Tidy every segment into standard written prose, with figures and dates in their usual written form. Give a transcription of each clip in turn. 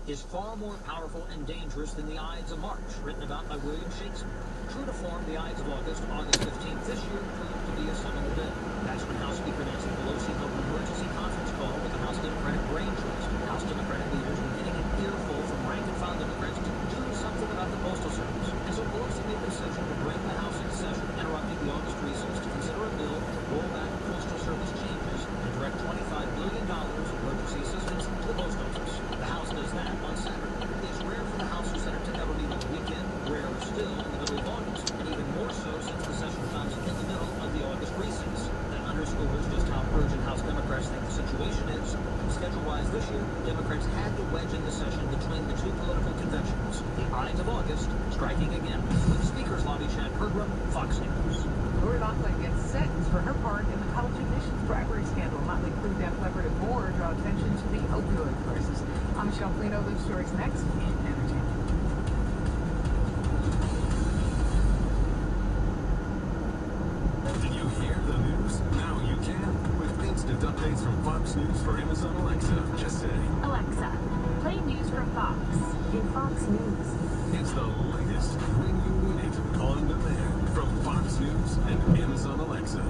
is far more powerful and dangerous than the Ides of March, written about by William Shakespeare. True to form, the Ides of August, August 15th this year, proved to be a seminal day. That's when House Speaker Nancy Pelosi held an emergency conference call with the House Democratic Brain Trust. House Democratic leaders were getting an earful from rank-and-file Democrats to do something about the Postal Service. And so Pelosi made the decision to bring the House into session, interrupting the August recess to consider a bill to roll back Postal Service changes and direct $25 billion of emergency assistance to the Post Office. The House does that on Saturday. It's rare for the House or Senate to ever meet on the weekend, rarer still in the middle of August, and even more so since the session comes in the middle of the August recess. That underscores just how urgent House Democrats think the situation is. Schedule-wise this year, Democrats had to wedge in the session between the two political conventions. The Ides of August striking again. With Speaker's Lobby, Chad Pergram, Fox News. Lori Loughlin gets sentenced for her part in the college admissions bribery scandal. Motley Crue, Def Leppard, and more draw attention to the opioid crisis. I'm Michelle Flino. Those stories next in entertainment. Did you hear the news? Now you can. With instant updates from Fox News for Amazon Alexa. Just say, Alexa, play news from Fox. In Fox News. it's the latest when you need it on demand from Fox News and Amazon Alexa.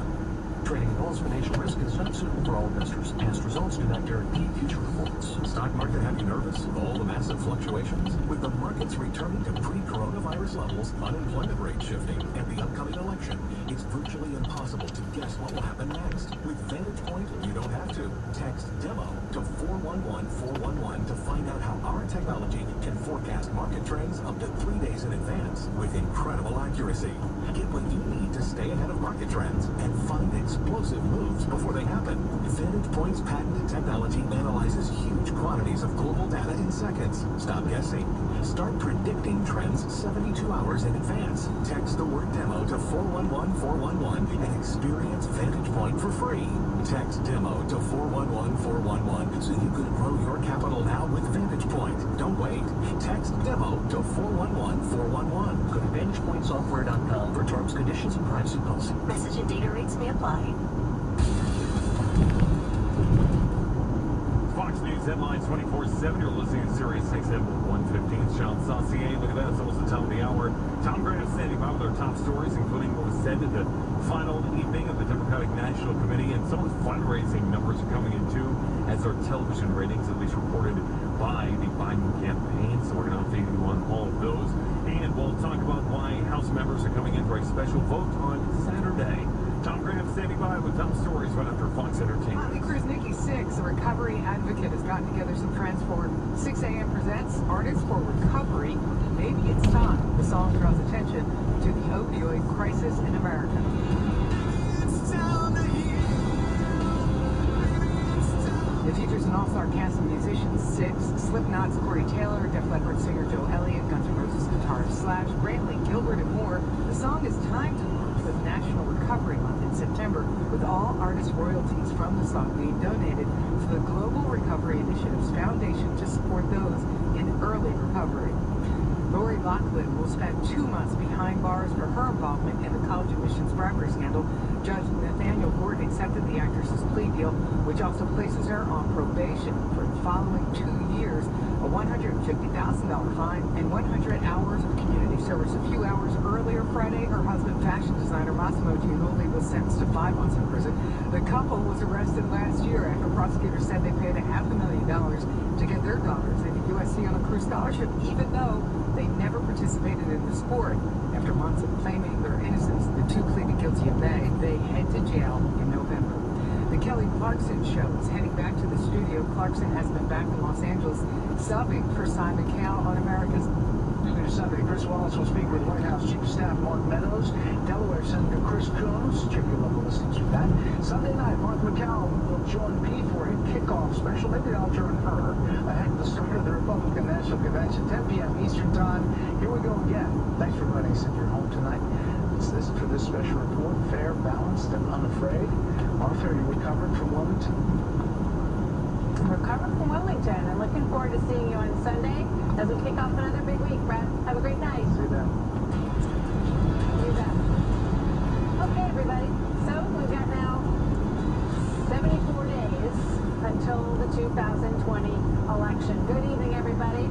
Trading involves financial risk and is not suitable for all investors. Past results do not guarantee future performance. Stock market have you nervous with all the massive fluctuations? With the markets returning to pre-coronavirus levels, unemployment rate shifting, and the upcoming election, it's virtually impossible to guess what will happen next. With Vantage Point, you don't have to. Text DEMO to 411411 to find out how our technology can forecast market trends up to 3 days in advance with incredible accuracy. Get what you need to stay ahead of market trends and find explosive moves before they happen. Vantage Point's patented technology analyzes huge quantities of global data in seconds. Stop guessing. Start predicting trends 72 hours in advance. Text the word DEMO to 411411 and experience Vantage Point for free. Text DEMO to 411411 so you can grow your capital now with Vantage Point. Don't wait. Text DEMO to 411411. Go to VantagePointSoftware.com for terms, conditions, and privacy policy. Message and data rates may apply. Fox News headlines 24/7. You're listening to Sirius XM 115. Sean Saucier. Look at that. It's almost the top of the hour. Tom Grant standing by with our top stories, including what was said at the final evening of the Democratic National Committee, and some of the fundraising numbers are coming in too, as our television ratings, at least reported by the Biden campaign. So we're going to update you on all of those, and we'll talk about why House members are coming in for a special vote on Saturday. Tom Graham standing by with top stories right after Fox Entertainment. Motley Crue's Nikki Sixx, a recovery advocate, has gotten together some friends for 6 a.m. presents Artists for Recovery. Maybe It's Time. The song draws attention to the opioid crisis in America. It features an all-star cast of musicians: Sixx, Slipknot's Corey Taylor, Def Leppard singer Joe Elliott, Guns N' Roses guitarist Slash, Brantley Gilbert, and more. The song is timed to launch with National Recovery Month in September, with all artist royalties from the song being donated to the Global Recovery Initiative's foundation to support those in early recovery. Lori Loughlin will spend 2 months behind bars for her involvement in the college admissions bribery scandal. Judge Nathaniel Gordon accepted the actress's plea deal, which also places her on probation for the following 2 years, a $150,000 fine, and 100 hours of community service. A few hours earlier Friday, her husband, fashion designer Massimo Giannulli, was sentenced to 5 months in prison. The couple was arrested last year after prosecutors said they paid $500,000 to get their daughters into USC on a crew scholarship, even though they never participated in the sport. After months of claiming their innocence, the two pleaded guilty in May. They head to jail in November. The Kelly Clarkson Show is heading back to the studio. Clarkson has been back in Los Angeles, subbing for Simon Cowell on America's Later Sunday, Chris Wallace will speak with White House Chief of Staff Mark Meadows, Delaware Senator Chris Coons. Check your local listings for that. Sunday night, Mark McCallum will join Pete for a kickoff special. Maybe I'll join her ahead of the start of the Republican National Convention, 10 p.m. Eastern Time. Here we go again. Thanks for running us into your home tonight. It's this for this special report. Fair, balanced, and unafraid. Arthur, you recovered from Wilmington? Recovered from Wilmington, and looking forward to seeing you on Sunday as we kick off another big week, Brett. Have a great night. See you then. You bet. Okay, everybody. So we've got now 74 days until the 2020 election. Good evening, everybody.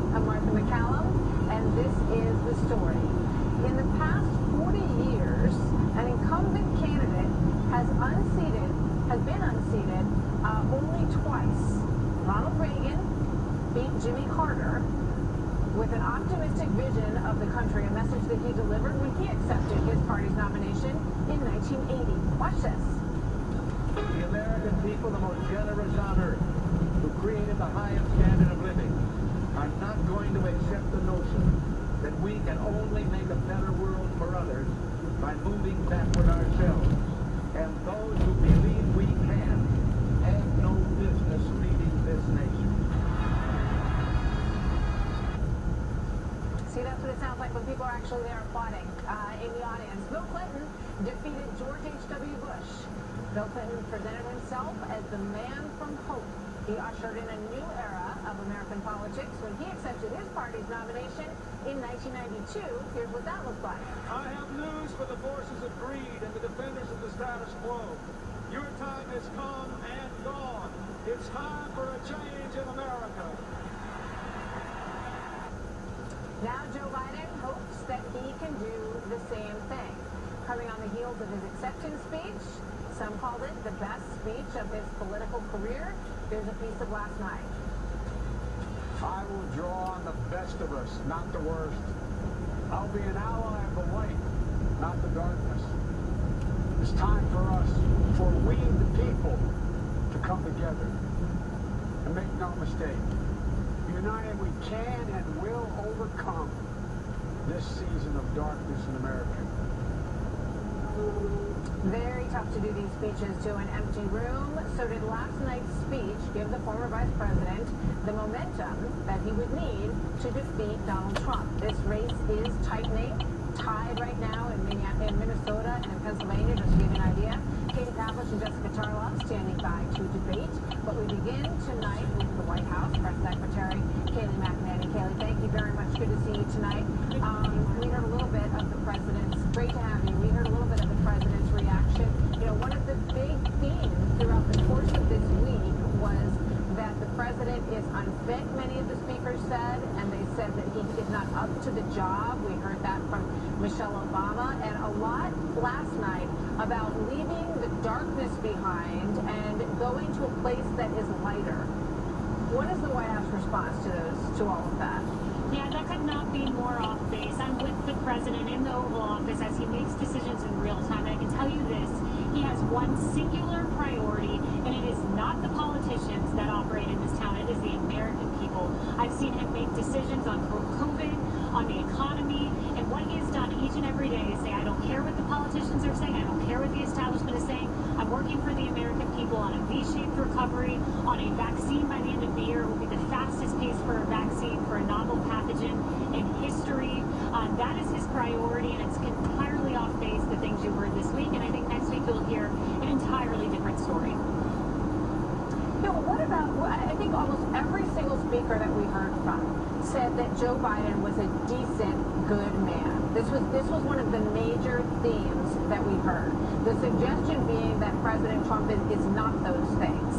Jimmy Carter, with an optimistic vision of the country, a message that he delivered when he accepted his party's nomination in 1980. Watch this. The American people, the most generous on earth, who created the highest standard of living, are not going to accept the notion that we can only make a better world for others by moving backward ourselves. And those who believe we can have no business leading this nation. See, that's what it sounds like when people are actually there applauding in the audience. Bill Clinton defeated George H.W. Bush. Bill Clinton presented himself as the man from hope. He ushered in a new era of American politics when he accepted his party's nomination in 1992. Here's what that looked like. I have news for the forces of greed and the defenders of the status quo. Your time has come and gone. It's time for a change in America. Now Joe Biden hopes that he can do the same thing. Coming on the heels of his acceptance speech, some called it the best speech of his political career. Here's a piece of last night. I will draw on the best of us, not the worst. I'll be an ally of the light, not the darkness. It's time for us, for we the people, to come together. And make no mistake, united we can and will overcome this season of darkness in America. Very tough to do these speeches to an empty room. So did last night's speech give the former vice president the momentum that he would need to defeat Donald Trump. This race is tightening, tied right now in Minnesota and in Pennsylvania, just to give you an idea. Katie Pavlich and Jessica Tarlov standing by to debate. But we begin tonight with the White House Press Secretary Kayleigh McEnany. Kayleigh, thank you very much. Good to see you tonight. We heard a little bit of the president's, great to have you. We heard a little bit of the president's reaction. You know, one of the big themes throughout the course of this week was that the president is unfit, many of the speakers said, and they said that he is not up to the job. We heard that from Michelle Obama, and a lot last night about leaving the darkness behind and going to a place that is lighter. What is the White House response to all of that? Yeah, that could not be more off base. I'm with the president in the Oval Office as he makes decisions in real time. And I can tell you this, he has one singular priority, and it is not the politicians that operate in this town. It is the American people. I've seen him make decisions on COVID, on the economy, and what he has done each and every day is say, I don't care what the politicians are saying. I don't care what the establishment is saying. I'm working for the American people on a V-shaped recovery, on a vaccine by the end of the year. It will be the fastest pace for a vaccine for a novel pathogen in history. That is his priority, and it's entirely off base the things you heard this week. And I think next week you'll hear an entirely different story. Yeah, well, what about, I think almost every single speaker that we heard from said that Joe Biden was a decent, good man. This was one of the major themes that we heard. The suggestion being that President Trump is not those things.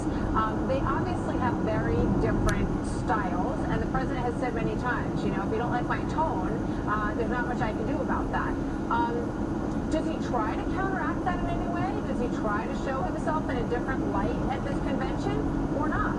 They obviously have very different styles, and the president has said many times, you know, if you don't like my tone, there's not much I can do about that. Does he try to counteract that in any way? Does he try to show himself in a different light at this convention, or not?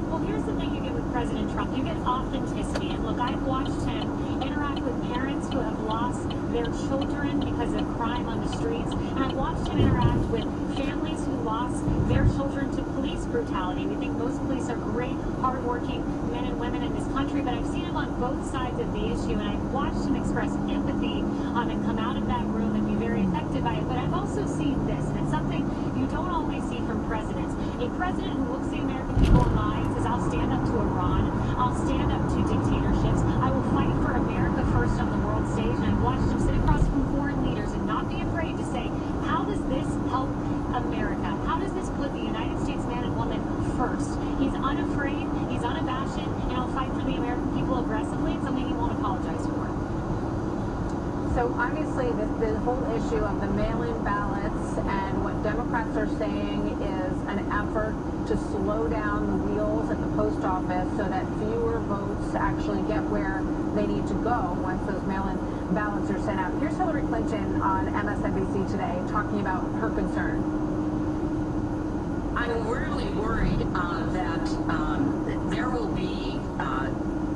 Well, here's the thing you get with President Trump. You get authenticity. And look, I've watched him interact with parents who have lost their children because of crime on the streets. And I've watched him interact with families who lost their children to police brutality. We think most police are great, hardworking men and women in this country, but I've seen him on both sides of the issue, and I've watched him express empathy and come out of that room and be very affected by it. But I've also seen this, and it's something you don't always see from presidents. A president who looks the American people in the eye and says, I'll stand up to Iran, I'll stand up to dictatorships, I will fight for America first on the world stage. And I've watched him sit across from foreign leaders and not be afraid to say, how does this help America? How does this put the United States man and woman first? He's unafraid, he's unabashed, and I'll fight for the American people aggressively. It's something he won't apologize for. So obviously the whole issue of the mail-in ballots and what Democrats are saying is an effort to slow down the wheels at the post office so that fewer votes actually get where they need to go once those mail-in ballots are sent out. Here's Hillary Clinton on MSNBC today talking about her concern. I'm really worried that there will be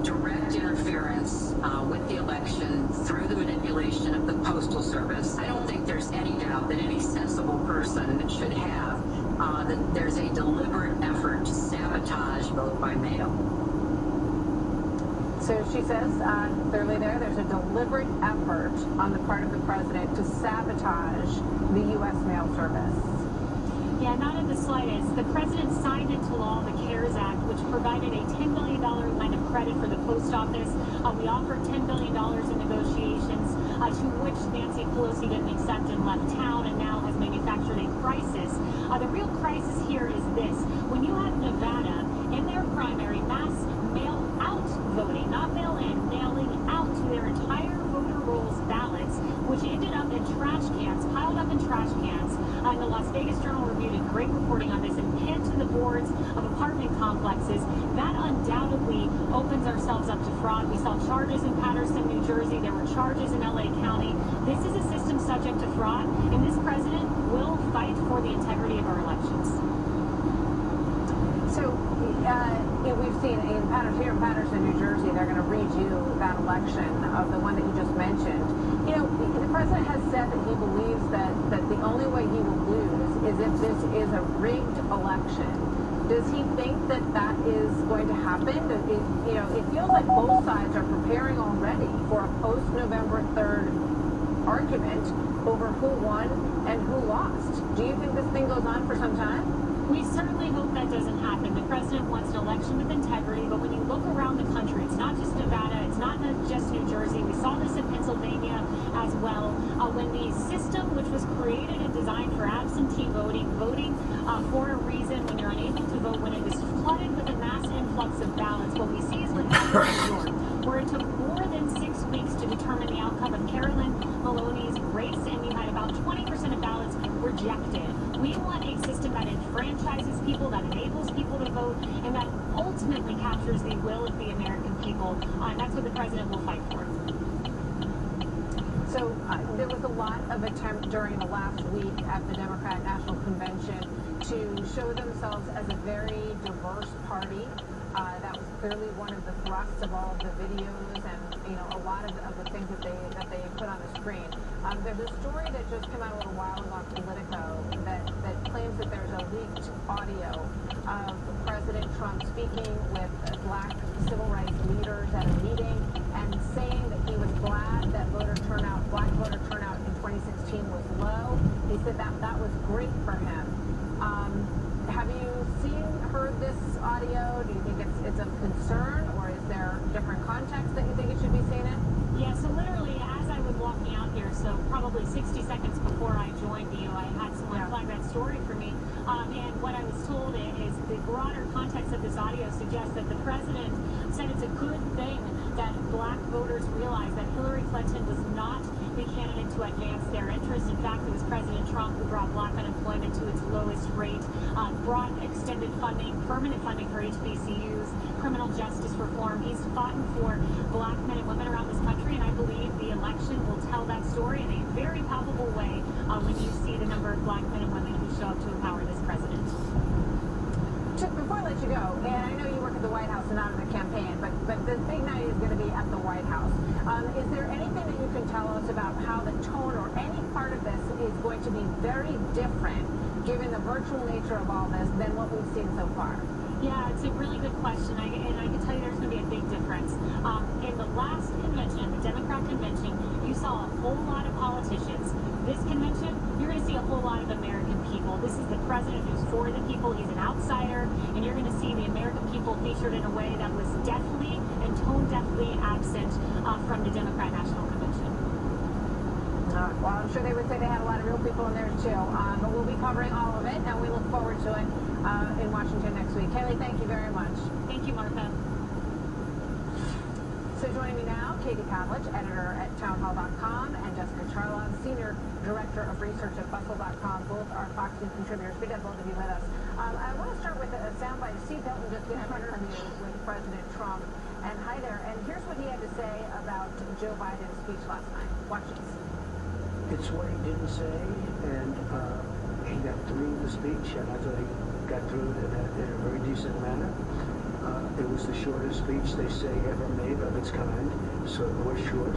direct interference with the election through the manipulation of the Postal Service. I don't think there's any doubt that any sensible person should have that there's a deliberate effort to sabotage vote by mail. So she says clearly there's a deliberate effort on the part of the president to sabotage the U.S. mail service. Yeah, not in the slightest. The president signed into law the CARES Act, which provided a $10 billion line of credit for the post office. We offered $10 billion in negotiations, to which Nancy Pelosi didn't accept and left town, and now has manufactured a crisis. The real crisis here is this. When you have Nevada in their primary mass mail-out voting, not mail-in, mailing out their entire voter rolls ballots, which ended up in trash cans, piled up in trash cans. The Las Vegas Journal-Review did great reporting on this and pinned to the boards of apartment complexes. That undoubtedly opens ourselves up to fraud. We saw charges in Paterson, New Jersey. There were charges in LA County. This is a system subject to fraud, and this president will fight for the integrity of our elections. So we've seen here in Paterson, New Jersey, they're going to redo that election of the one that you just mentioned. You know, the president has said that he believes that the only way he will lose is if this is a rigged election. Does he think that that is going to happen? It feels like both sides are preparing already for a post-November 3rd argument over who won and who lost. Do you think this thing goes on for some time? We certainly hope that doesn't happen. The president wants an election with integrity, but when you look around the country, it's not just Nevada, it's not just New Jersey. We saw this in Pennsylvania as well. When the system, which was created and designed for absentee voting for a reason, when you're unable to vote, when it was flooded with a mass influx of ballots, what we see is what happened in New York, where it took more than 6 weeks to determine the outcome of Carolyn Maloney's race, and you had about 20% of ballots rejected. We want a system that enfranchises people, that enables people to vote, and that ultimately captures the will of the American people. And that's what the president will fight for. So there was a lot of attempt during the last week at the Democrat National Convention to show themselves as a very diverse party. That was clearly one of the thrusts of all of the videos and a lot of the things that they put on the screen. There's a story that just came out a little while ago on Politico that claims that there's a leaked audio of President Trump speaking with black civil rights leaders at a meeting and saying that he was glad that black voter turnout in 2016 was low. He said that was great for him. Have you heard this audio? Do you think it's of concern, or is there different context that you think it should be seen in? Yeah, so literally as I was walking out here, so probably 60 seconds before I joined you, I had someone flag that story for me. And what I was told is the broader context of this audio suggests that the president said it's a good thing that black voters realize that Hillary Clinton was not the candidate to advance their interests. In fact, it was President Trump who brought black unemployment to its lowest rate, brought extended funding, permanent funding for HBCUs, criminal justice reform. He's fought for black men and women around this country, and I believe the election will tell that story in a very palpable way when you see the number of black men and women who show up to empower this president. Before I let you go, and I know you work at the White House and not in the campaign, but the big night is going to be at the White House. Is there anything that you can tell us about how the tone or any part of this is going to be very different, given the virtual nature of all this, than what we've seen so far? Yeah, it's a really good question, and I can tell you there's going to be a big difference. In the last convention, the Democrat convention, you saw a whole lot of politicians. This convention, you're going to see a whole lot of American people. This is the president who's for the people. He's an outsider, and you're going to see the American people featured in a way that was definitely and tone-deafly absent from the Democrat National Convention. Well, I'm sure they would say they had a lot of real people in there, too. But we'll be covering all of it, and we look forward to it in Washington next week. Kayleigh, thank you very much. Thank you, Martha. So joining me now, Katie Pavlich, editor at townhall.com, and Jessica Charlon, senior director of research at bustle.com. Both are Fox News contributors. Good to have both of you with us. I want to start with a soundbite. Steve Hilton just did an interview with President Trump. And hi there. And here's what he had to say about Joe Biden's speech last night. Watch this. It's what he didn't say, and he got through the speech, and I thought he got through it in a very decent manner. It was the shortest speech they say ever made of its kind, so it was short.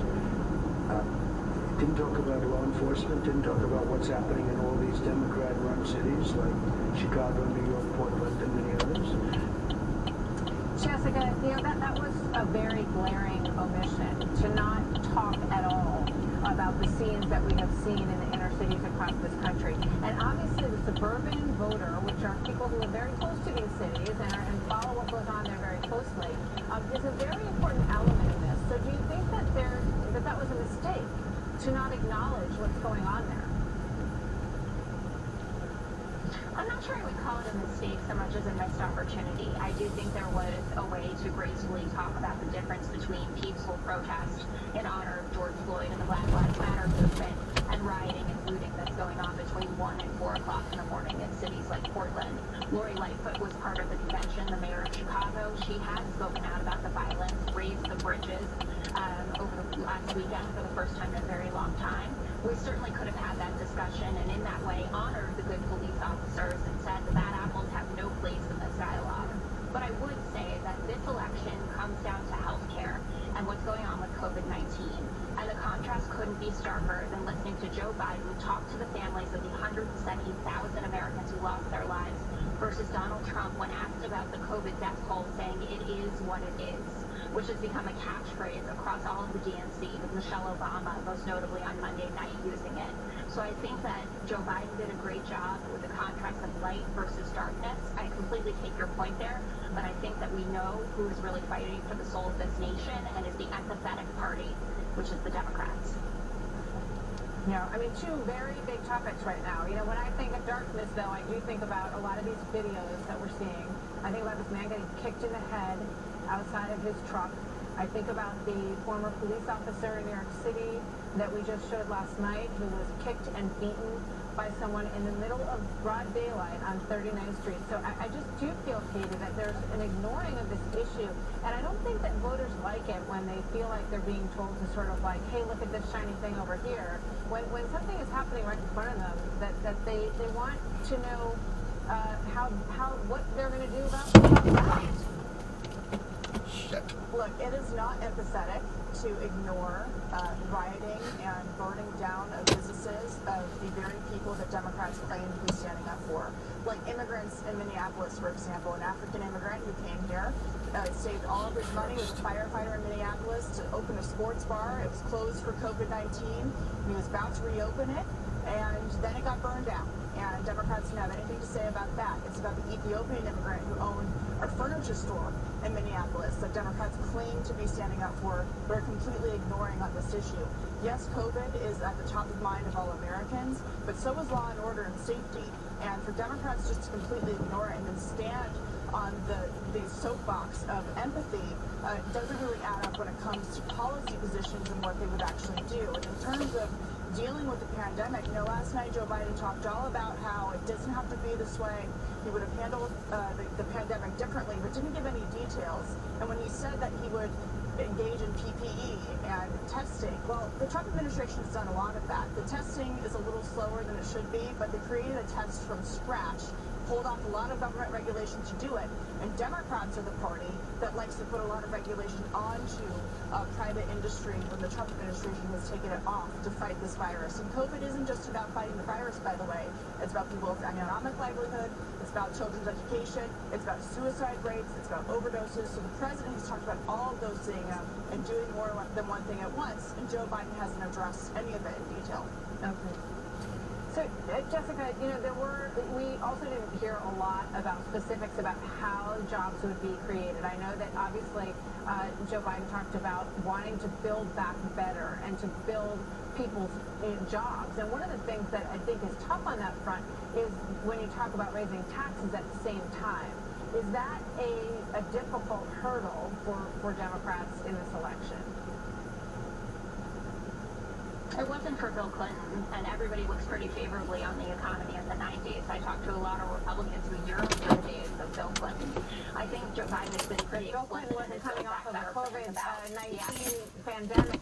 Didn't talk about law enforcement, didn't talk about what's happening in all these Democrat-run cities like Chicago, New York, Portland, and many others. Jessica, that was a very glaring omission to not talk at all about the scenes that we have seen in the inner cities across this country. And obviously the suburban voter, which are people who live very close to these cities and follow what goes on there very closely, is a very important element in this. So do you think that that was a mistake to not acknowledge what's going on there? I'm not sure I would call it a mistake so much as a missed opportunity. I do think there was a way to gracefully talk about the difference between peaceful protest in honor of George Floyd and the Black Lives Matter movement and rioting and looting that's going on between 1 and 4 o'clock in the morning in cities like Portland. Lori Lightfoot was part of the convention, the mayor of Chicago. She has spoken out about the violence, raised the bridges over the last weekend for the first time in a very long time. We certainly could have had that discussion and in that way honored the good police officers and said the bad apples have no place in this dialogue. But I would say that this election comes down to healthcare and what's going on with COVID-19. And the contrast couldn't be starker than listening to Joe Biden talk to the families of the 170,000 Americans who lost their lives versus Donald Trump when asked about the COVID death toll saying it is what it is, which has become a catchphrase across all of the DNC, with Michelle Obama most notably on Monday night using it. So I think that Joe Biden did a great job with the contrast of light versus darkness. I completely take your point there, but I think that we know who is really fighting for the soul of this nation and is the empathetic party, which is the Democrats. I mean, two very big topics right now. When I think of darkness, though, I do think about a lot of these videos that we're seeing. I think about this man getting kicked in the head outside of his truck. I think about the former police officer in New York City that we just showed last night who was kicked and beaten by someone in the middle of broad daylight on 39th Street. So I just do feel, Katie, that there's an ignoring of this issue. And I don't think that voters like it when they feel like they're being told to sort of like, hey, look at this shiny thing over here. When something is happening right in front of them, that they want to know what they're going to do about that. Look, it is not empathetic to ignore rioting and burning down of businesses of the very people that Democrats claim to be standing up for. Like immigrants in Minneapolis, for example, an African immigrant who came here, saved all of his money, was a firefighter in Minneapolis to open a sports bar. It was closed for COVID-19. He was about to reopen it, and then it got burned down. And Democrats don't have anything to say about that. It's about the Ethiopian immigrant who owned a furniture store in Minneapolis that Democrats claim to be standing up for, but are completely ignoring on this issue. Yes, COVID is at the top of mind of all Americans, but so is law and order and safety. And for Democrats just to completely ignore it and then stand on the soapbox of empathy doesn't really add up when it comes to policy positions and what they would actually do. And in terms of dealing with the pandemic, last night Joe Biden talked all about how it doesn't have to be this way. He would have handled the pandemic differently, but didn't give any details. And when he said that he would engage in PPE and testing, well, the Trump administration has done a lot of that. The testing is a little slower than it should be, but they created a test from scratch, pulled off a lot of government regulation to do it, and Democrats are the party that likes to put a lot of regulation onto private industry when the Trump administration has taken it off to fight this virus. And COVID isn't just about fighting the virus, by the way. It's about people's economic livelihood, it's about children's education, it's about suicide rates, it's about overdoses. So the president has talked about all of those things and doing more than one thing at once, and Joe Biden hasn't addressed any of it in detail. Okay. So, Jessica, we also didn't hear a lot about specifics about how jobs would be created. I know that obviously Joe Biden talked about wanting to build back better and to build people's jobs. And one of the things that I think is tough on that front is when you talk about raising taxes at the same time. Is that a difficult hurdle for Democrats in this election? It wasn't for Bill Clinton, and everybody looks pretty favorably on the economy in the 90s. I talked to a lot of Republicans who yearn for the days of Bill Clinton. I think Joe Biden has been pretty Bill Clinton wasn't coming off of a COVID-19 pandemic.